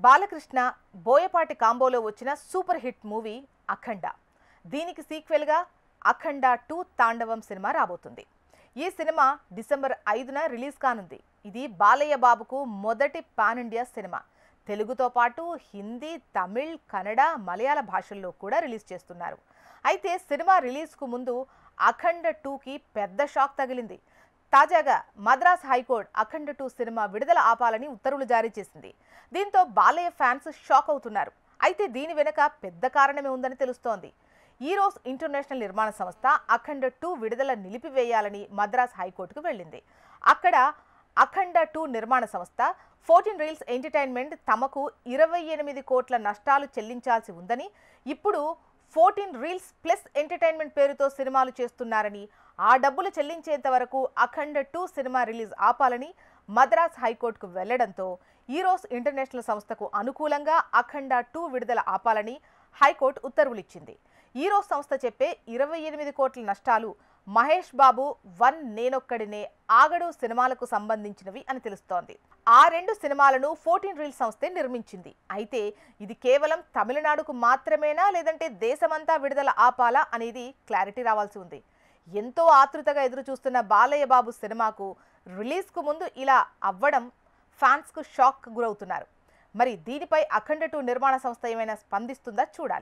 బాలకృష్ణ బోయపాటి కాంబోలో వచ్చిన super hit movie అఖండ. దీనికి సీక్వెల్గా అఖండ 2 తాండవం సినిమా రాబోతుంది. ఈ సినిమా డిసెంబర్ 5న రిలీజ్ కానుంది. ఇది బాలయ్య బాబుకు మొదటి పాన్ ఇండియా సినిమా. తెలుగుతో పాటు హిందీ, తమిళ్, కన్నడ, మలయాళ భాషల్లో కూడా రిలీజ్ చేస్తున్నారు. అయితే సినిమా రిలీజ్కు ముందు అఖండ 2కి పెద్ద షాక్ తగిలింది. తాజాగా మద్రాస్ హైకోర్టు అఖండ 2 సినిమా విడుదల ఆపాలని ఉత్తర్వులు జారీ చేసింది. దీంతో బాలయ్య ఫ్యాన్స్ షాక్ అవుతున్నారు. అయితే దీని వెనుక పెద్ద కారణమే ఉందని తెలుస్తోంది. ఈరోస్ ఇంటర్నేషనల్ నిర్మాణ సంస్థ అఖండ 2 విడుదల నిలిపివేయాలని మద్రాస్ హైకోర్టుకు వెళ్ళింది. అక్కడ అఖండ 2 నిర్మాణ సంస్థ 14 రీల్స్ ఎంటర్టైన్మెంట్ తమకు 28 కోట్ల నష్టాలు చెల్లించాల్సి ఉందని, ఇప్పుడు 14 రీల్స్ ప్లస్ ఎంటర్టైన్మెంట్ పేరుతో సినిమాలు చేస్తున్నారని, ఆ డబ్బులు చెల్లించేంత వరకు అఖండ 2 సినిమా రిలీజ్ ఆపాలని మద్రాస్ హైకోర్టుకు వెళ్లడంతో ఈరోస్ ఇంటర్నేషనల్ సంస్థకు అనుకూలంగా అఖండ 2 విడుదల ఆపాలని హైకోర్టు ఉత్తర్వులిచ్చింది. ఈరోస్ సంస్థ చెప్పే 28 కోట్ల నష్టాలు మహేష్ బాబు 1 నేనొక్కడినే, ఆగడు సినిమాలకు సంబంధించినవి అని తెలుస్తోంది. ఆ 2 సినిమాలను 14 రీల్స్ సంస్థే నిర్మించింది. అయితే ఇది కేవలం తమిళనాడుకు మాత్రమేనా, లేదంటే దేశమంతా విడుదల ఆపాలా అనేది క్లారిటీ రావాల్సి ఉంది. ఎంతో ఆతృతగా ఎదురు చూస్తున్న బాలయ్య బాబు సినిమాకు రిలీజ్కు ముందు ఇలా అవ్వడం ఫ్యాన్స్కు షాక్ గురవుతున్నారు. మరి దీనిపై అఖండ 2 నిర్మాణ సంస్థ ఏమైనా స్పందిస్తుందా చూడాలి.